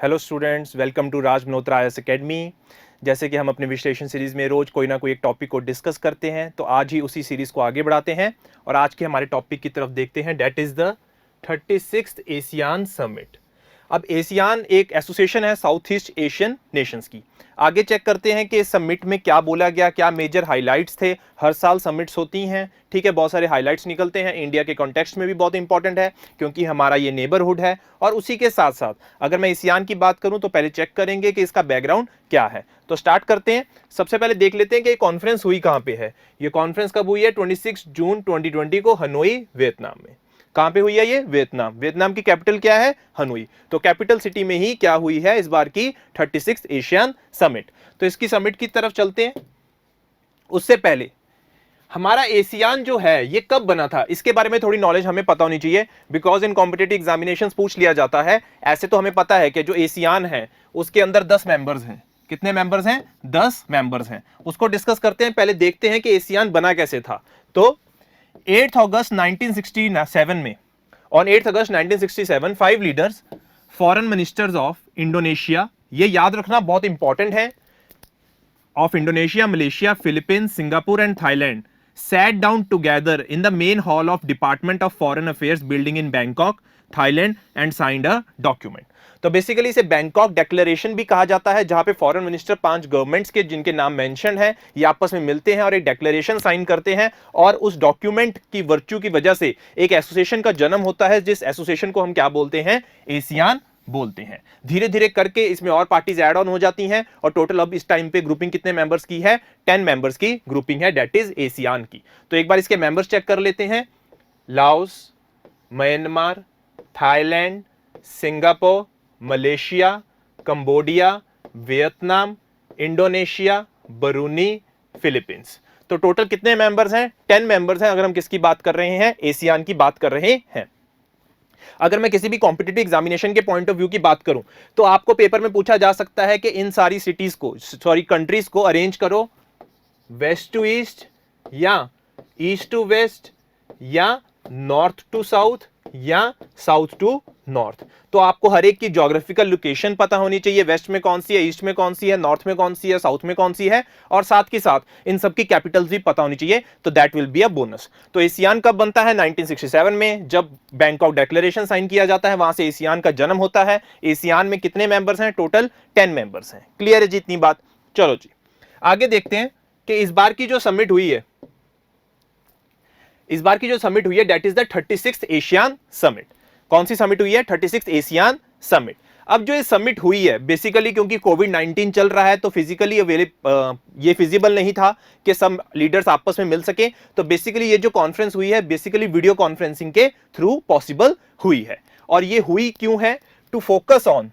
Hello students, welcome to Raj Malhotra IAS academy. जैसे कि हम अपने विश्लेषण सीरीज़ में रोज़ कोई ना कोई एक टॉपिक को डिस्कस करते हैं, तो आज ही उसी सीरीज़ को आगे बढ़ाते हैं और आज के हमारे टॉपिक की तरफ देखते हैं। That is the 36th ASEAN summit. अब एशियान एक एसोसिएशन है साउथ ईस्ट एशियन नेशंस की। आगे चेक करते हैं कि इस समिट में क्या बोला गया, क्या मेजर हाइलाइट्स थे। हर साल समिट्स होती हैं, ठीक है, बहुत सारे हाइलाइट्स निकलते हैं। इंडिया के कॉन्टेक्स्ट में भी बहुत इंपॉर्टेंट है क्योंकि हमारा ये नेबरहुड है। और उसी के साथ साथ अगर मैं एशियान की बात करूं तो पहले चेक करेंगे कि इसका बैकग्राउंड क्या है। तो स्टार्ट करते हैं। सबसे पहले देख लेते हैं कि ये कॉन्फ्रेंस हुई कहां पे है। ये कॉन्फ्रेंस कब हुई है? 26 जून 2020 को हनोई, वियतनाम में। कहां पे हुई है ये? वियतनाम। वियतनाम की कैपिटल क्या है? हनोई। तो कैपिटल सिटी में ही क्या हुई है इस बार की 36th एशियन समिट। तो इसकी समिट की तरफ चलते हैं। उससे पहले हमारा एशियान जो है ये कब बना था, इसके बारे में थोड़ी नॉलेज हमें पता होनी चाहिए, बिकॉज इन कॉम्पिटिटिव एग्जामिनेशंस पूछ लिया जाता है। ऐसे तो हमें पता है कि जो एशियान है उसके अंदर 10 मेंबर्स हैं। कितने मेंबर्स हैं? 10 मेंबर्स हैं। उसको डिस्कस करते हैं। पहले देखते हैं कि एशियान बना कैसे था। तो 8 अगस्त 1967 में, on 8 August 1967, 5 leaders, foreign ministers of Indonesia, ये याद रखना बहुत इंपॉर्टेंट है, of Indonesia, Malaysia, Philippines, Singapore and Thailand sat down together in the main hall of Department of Foreign Affairs building in Bangkok, Thailand and signed a document. तो basically इसे Bangkok declaration भी कहा जाता है, जहां पे foreign minister 5 governments के जिनके नाम मेंशन है ये आपस में मिलते हैं और एक डेक्लेरेशन साइन करते हैं। और उस डॉक्यूमेंट की वर्च्यू की वजह से एक एसोसिएशन का जन्म होता है, जिस एसोसिएशन को हम क्या बोलते हैं? एशियान बोलते हैं। धीरे धीरे करके इसमें और पार्टीज ऐड ऑन हो जाती हैं और टोटल अब इस टाइम पे ग्रुपिंग कितने मेंबर्स की है? 10 मेंबर्स की ग्रुपिंग है, डेट इज एशियान की। तो एक बार इसके मेंबर्स चेक कर लेते हैं। Laos, Myanmar, Thailand, Singapore, Malaysia, Cambodia, Vietnam, Indonesia, बरूनी, Philippines. तो टोटल कितने मेंबर्स हैं? 10 मेंबर्स हैं। अगर हम किसकी बात कर रहे हैं? एशियान की बात कर रहे हैं। अगर मैं किसी भी कॉम्पिटिटिव एग्जामिनेशन के पॉइंट ऑफ व्यू की बात करूं तो आपको पेपर में पूछा जा सकता है कि इन सारी सिटीज को, सॉरी कंट्रीज को अरेंज करो वेस्ट टू ईस्ट या ईस्ट टू वेस्ट या नॉर्थ टू साउथ या साउथ टू नॉर्थ। तो आपको हर एक की ज्योग्राफिकल लोकेशन पता होनी चाहिए, वेस्ट में कौन सी है, ईस्ट में कौन सी है, नॉर्थ में कौन सी है, साउथ में कौन सी है, और साथ के साथ इन सबकी कैपिटल्स भी पता होनी चाहिए। तो that will be a bonus. तो एशियान कब बनता है? 1967 में, जब बैंकॉक डेक्लेरेशन साइन किया जाता है, वहां से एशियान का जन्म होता है। एशियान में कितने मेंबर्स हैं? टोटल 10 मेंबर्स हैं। क्लियर है जी इतनी बात? चलो जी आगे देखते हैं कि इस बार की जो समिट हुई है, इस बार की जो समिट हुई है that is the 36th ASEAN summit. कौन सी समिट हुई है? 36th ASEAN summit. अब जो ये समिट हुई है बेसिकली क्योंकि कोविड-19 चल रहा है तो फिजिकली ये फिजिबल नहीं था कि सब लीडर्स आपस में मिल सके। तो बेसिकली ये जो कॉन्फ्रेंस हुई है बेसिकली वीडियो कॉन्फ्रेंसिंग के थ्रू पॉसिबल हुई है। और ये हुई क्यों है? टू फोकस ऑन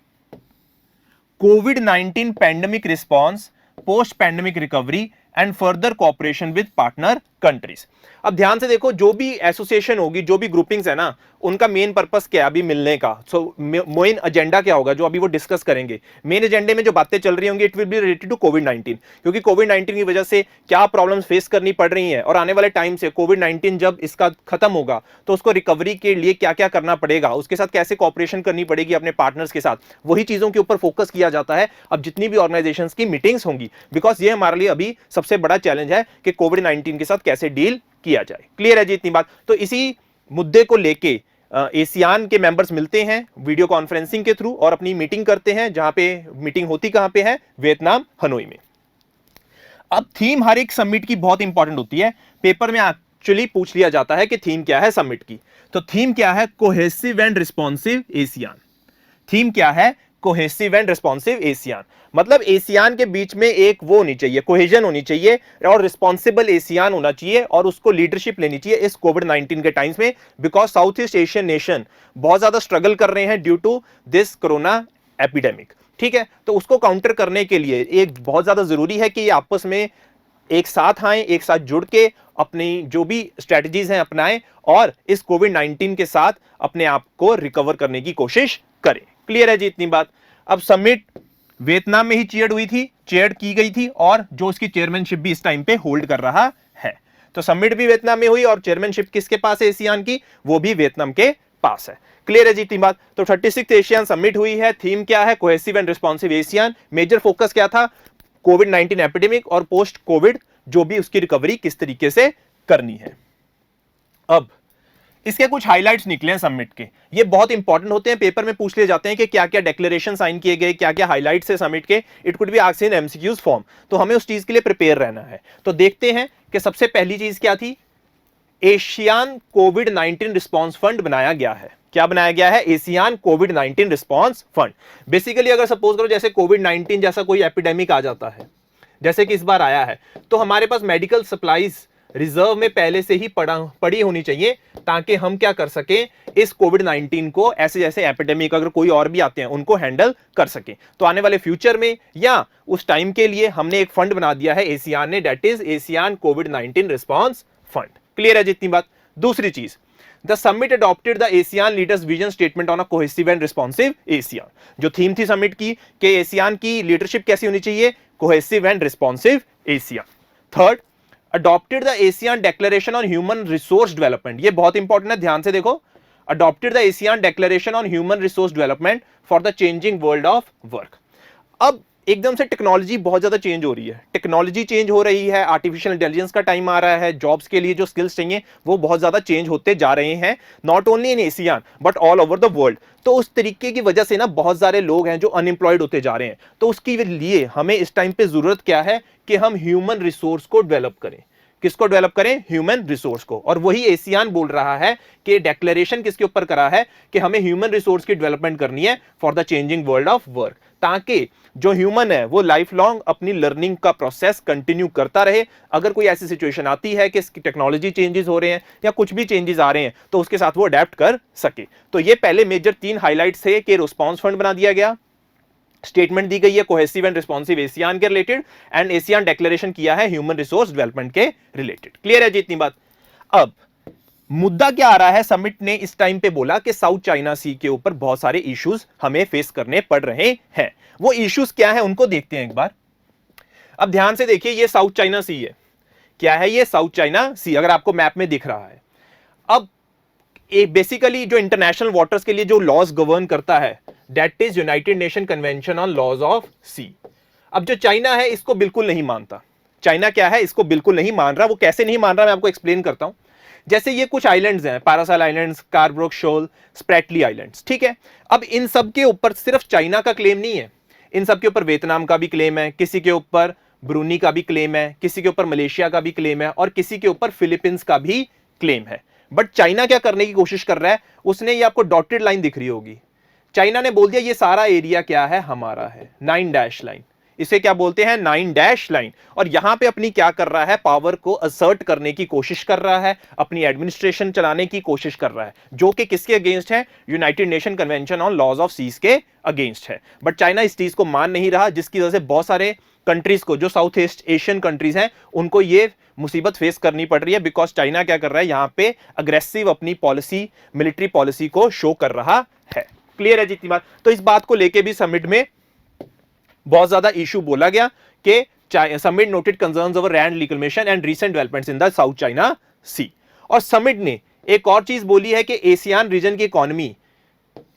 कोविड-19 pandemic response, post pandemic recovery and further cooperation with partner countries. अब ध्यान से देखो, जो भी एसोसिएशन होगी, जो भी ग्रुपिंग्स है ना, उनका मेन पर्पस क्या है अभी मिलने का? सो मेन एजेंडा क्या होगा जो अभी वो डिस्कस करेंगे? मेन एजेंडे में जो बातें चल रही होंगी it will be related to कोविड-19, क्योंकि कोविड-19 की वजह से क्या प्रॉब्लम्स फेस करनी पड़ रही हैं और आने वाले टाइम से कोविड-19 जब इसका खत्म होगा तो उसको रिकवरी के लिए क्या क्या करना पड़ेगा, उसके साथ कैसे कॉपरेशन करनी पड़ेगी अपने पार्टनर्स के साथ, वही चीजों के ऊपर फोकस किया जाता है अब जितनी भी ऑर्गेनाइजेशंस की मीटिंग्स होंगी। बिकॉज ये हमारे लिए अभी सबसे बड़ा चैलेंज है कि कोविड-19 के साथ कैसे डील किया जाए। क्लियर है जी इतनी बात? तो इसी मुद्दे को लेके एशियान के मेंबर्स मिलते हैं वीडियो कॉन्फ्रेंसिंग के थ्रू और अपनी मीटिंग करते हैं, जहां पे मीटिंग होती कहां पे है? वियतनाम, हनोई में। अब थीम हर एक समिट की बहुत इंपॉर्टेंट होती है। पेपर में एक्चुअली पूछ लिया जाता है कि थीम क्या है समिट की। तो थीम क्या है? Cohesive and responsive ASEAN. Theme क्या है? Cohesive and responsive ASEAN. मतलब एशियान के बीच में एक वो होनी चाहिए, कोहेजन होनी चाहिए और रिस्पॉन्सिबल एशियान होना चाहिए और उसको लीडरशिप लेनी चाहिए इस कोविड-19 के टाइम्स में। Because South East Asian nation बहुत ज्यादा स्ट्रगल कर रहे हैं due to this corona epidemic. ठीक है, तो उसको काउंटर करने के लिए एक बहुत ज्यादा जरूरी है कि ये आपस में एक साथ आए, एक साथ जुड़ के अपनी जो भी स्ट्रेटजीज हैं अपनाएं और इस कोविड-19 के साथ अपने आप को रिकवर करने की कोशिश करें। क्लियर है जी इतनी बात? अब समिट वियतनाम में ही चेयर हुई थी, चेयर की गई थी और जो उसकी चेयरमैनशिप भी इस टाइम पे होल्ड कर रहा है। तो समिट भी वियतनाम में हुई और चेयरमैनशिप किसके पास है एशियान की? वो भी वियतनाम के पास है। क्लियर है जी इतनी बात। तो 36th एशियन समिट हुई है, थीम क्या है, cohesive and responsive Asian. Major focus क्या था, कोविड-19 एपिडेमिक और पोस्ट कोविड जो भी उसकी रिकवरी किस तरीके से करनी है। अब इसके कुछ हाइलाइट्स निकले हैं समिट के, ये बहुत इंपॉर्टेंट होते हैं, पेपर में पूछ लिए जाते हैं कि क्या क्या डिक्लेरेशन साइन किए गए, क्या क्या हाइलाइट्स है समिट के। It could be asked in MCQs form, तो हमें उस चीज के लिए प्रिपेयर रहना है। तो देखते हैं कि सबसे पहली चीज क्या थी, एशियान कोविड-19 रिस्पॉन्स फंड बनाया गया है। क्या बनाया गया है, एशियान कोविड-19 रिस्पॉन्स फंड। बेसिकली अगर सपोज करो जैसे कोविड-19 जैसा कोई एपिडेमिक आ जाता है, जैसे कि इस बार आया है, तो हमारे पास मेडिकल सप्लाईज रिजर्व में पहले से ही पड़ी होनी चाहिए, ताकि हम क्या कर सकें, इस कोविड-19 को, ऐसे जैसे एपिडेमिक अगर कोई और भी आते हैं उनको हैंडल कर सकें। तो आने वाले फ्यूचर में या उस टाइम के लिए हमने एक फंड बना दिया है एशियान ने, दैट इज एशियान कोविड-19 रिस्पॉन्स फंड। क्लियर है जितनी बात। दूसरी चीज, the summit adopted the ASEAN leaders vision statement on a cohesive and responsive Asia. जो थीम थी समिट की कि एशियान की लीडरशिप कैसी होनी चाहिए, cohesive and responsive Asia. Third, adopted the Asian declaration on human resource development. ये बहुत इंपॉर्टेंट है, ध्यान से देखो। Adopted the Asian declaration on human resource development for the changing world of work. अब एकदम से टेक्नोलॉजी बहुत ज्यादा चेंज हो रही है, टेक्नोलॉजी चेंज हो रही है, आर्टिफिशियल इंटेलिजेंस का टाइम आ रहा है, जॉब्स के लिए जो स्किल्स चाहिए वो बहुत ज्यादा चेंज होते जा रहे हैं, not only in ASEAN but all over the world. तो उस तरीके की वजह से ना बहुत सारे लोग हैं जो अनएम्प्लॉयड होते जा रहे हैं। तो उसके लिए हमें इस टाइम पे जरूरत क्या है कि हम ह्यूमन रिसोर्स को डेवलप करें। किसको डेवलप करें, ह्यूमन रिसोर्स को। और वही एशियान बोल रहा है कि डेक्लेरेशन किसके ऊपर करा है कि हमें ह्यूमन रिसोर्स की डेवलपमेंट करनी है for the changing world of work, ताकि जो ह्यूमन है वो लाइफ लॉन्ग अपनी लर्निंग का प्रोसेस कंटिन्यू करता रहे। अगर कोई ऐसी सिचुएशन आती है कि टेक्नोलॉजी चेंजेस हो रहे हैं या कुछ भी चेंजेस आ रहे हैं तो उसके साथ वो अडेप्ट कर सके। तो ये पहले मेजर 3 हाइलाइट्स थे कि रिस्पॉन्स फंड बना दिया गया, स्टेटमेंट दी गई है कोहेसिव एंड रिस्पॉन्सिव एशियान के रिलेटेड, एंड एशियान डेक्लेरेशन किया है ह्यूमन रिसोर्स डेवलपमेंट के रिलेटेड। क्लियर है जी इतनी बात। अब मुद्दा क्या आ रहा है, समिट ने इस टाइम पे बोला कि साउथ चाइना सी के ऊपर बहुत सारे इश्यूज हमें फेस करने पड़ रहे हैं। वो इश्यूज क्या है उनको देखते हैं एक बार। अब ध्यान से देखिए, ये साउथ चाइना सी है। क्या है ये, साउथ चाइना सी, अगर आपको मैप में दिख रहा है। अब बेसिकली जो इंटरनेशनल वाटर्स के लिए जो लॉज गवर्न करता है, that is United Nation convention on laws of sea. अब जो चाइना है इसको बिल्कुल नहीं मानता। चाइना क्या है, इसको बिल्कुल नहीं मान रहा। वो कैसे नहीं मान रहा मैं आपको एक्सप्लेन करता हूं। जैसे ये कुछ आइलैंड्स हैं, पैरासाइल आइलैंड्स, कार्बरोक शोल, स्प्रेटली आइलैंड्स, ठीक है। अब इन सब के ऊपर सिर्फ चाइना का क्लेम नहीं है, इन सब के ऊपर वियतनाम का भी क्लेम है, किसी के ऊपर ब्रूनी का भी क्लेम है, किसी के ऊपर मलेशिया का भी क्लेम है और किसी के ऊपर फिलीपींस का भी क्लेम है। बट चाइना क्या करने की कोशिश कर रहा है, उसने ये आपको डॉटेड लाइन दिख रही होगी, चाइना ने बोल दिया ये सारा एरिया क्या है, हमारा है। 9 डैश लाइन, इसे क्या बोलते हैं, 9 डैश लाइन। और यहां पे अपनी क्या कर रहा है, पावर को असर्ट करने की कोशिश कर रहा है, अपनी एडमिनिस्ट्रेशन चलाने की कोशिश कर रहा है, जो कि किसके अगेंस्ट है, United Nation convention on laws of seas के अगेंस्ट है। बट चाइना इस चीज को मान नहीं रहा, जिसकी वजह से बहुत सारे कंट्रीज को, जो साउथ ईस्ट एशियन कंट्रीज हैं, उनको ये मुसीबत फेस करनी पड़ रही है, बिकॉज चाइना क्या कर रहा है, यहां पे अग्रेसिव अपनी पॉलिसी, मिलिट्री पॉलिसी को शो कर रहा है। क्लियर है जितनी बात। तो इस बात को लेके भी समिट में बहुत ज्यादा इशू बोला गया कि summit noted concerns over land reclamation and recent developments in the South China Sea. और समिट ने एक और चीज बोली है कि एशियान रीजन की economy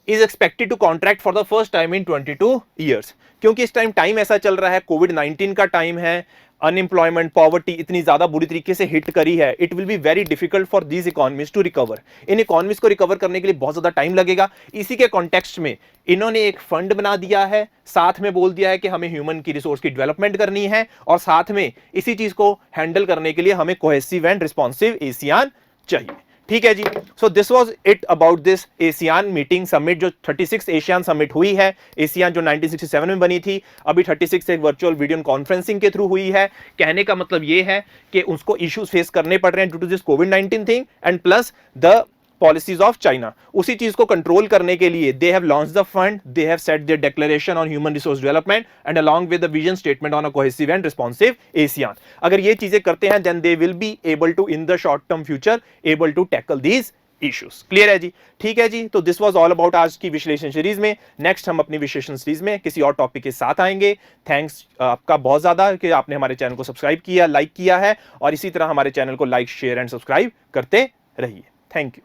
is expected to contract for the first time in 22 years. क्योंकि इस टाइम ऐसा चल रहा है, कोविड-19 का टाइम है, अनएम्प्लॉयमेंट, पॉवर्टी इतनी ज्यादा बुरी तरीके से हिट करी है, it will be very difficult for these economies to recover. इन इकोनॉमीज को रिकवर करने के लिए बहुत ज्यादा टाइम लगेगा। इसी के कॉन्टेक्स्ट में इन्होंने एक फंड बना दिया है, साथ में बोल दिया है कि हमें ह्यूमन की रिसोर्स की डेवलपमेंट करनी है, और साथ में इसी चीज को हैंडल करने के लिए हमें कोहेसिव एंड रिस्पॉन्सिव एशियान चाहिए। ठीक है जी। So this was it about this ASEAN meeting summit, जो 36 एशियान समिट हुई है। एशियान जो 1967 में बनी थी, अभी 36 एक वर्चुअल वीडियो कॉन्फ्रेंसिंग के थ्रू हुई है। कहने का मतलब ये है कि उसको इश्यूज फेस करने पड़ रहे हैं ड्यू टू दिस कोविड-19 thing and plus the policies of China. उसी चीज को कंट्रोल करने के लिए they have launch the fund, they have set their declaration on human resource development and along with the vision statement on a cohesive and responsive ASEAN. अगर ये चीजें करते हैं then they will be able to in the short term future able to tackle these issues. Clear है जी। ठीक है जी। तो this was all about आज की विश्लेषण सीरीज में। नेक्स्ट हम अपनी विश्लेषण सीरीज में किसी और टॉपिक के साथ आएंगे। थैंक्स आपका बहुत ज्यादा कि आपने हमारे चैनल को सब्सक्राइब किया, लाइक किया है, और इसी तरह हमारे चैनल को लाइक, शेयर एंड सब्सक्राइब करते रहिए। Thank you.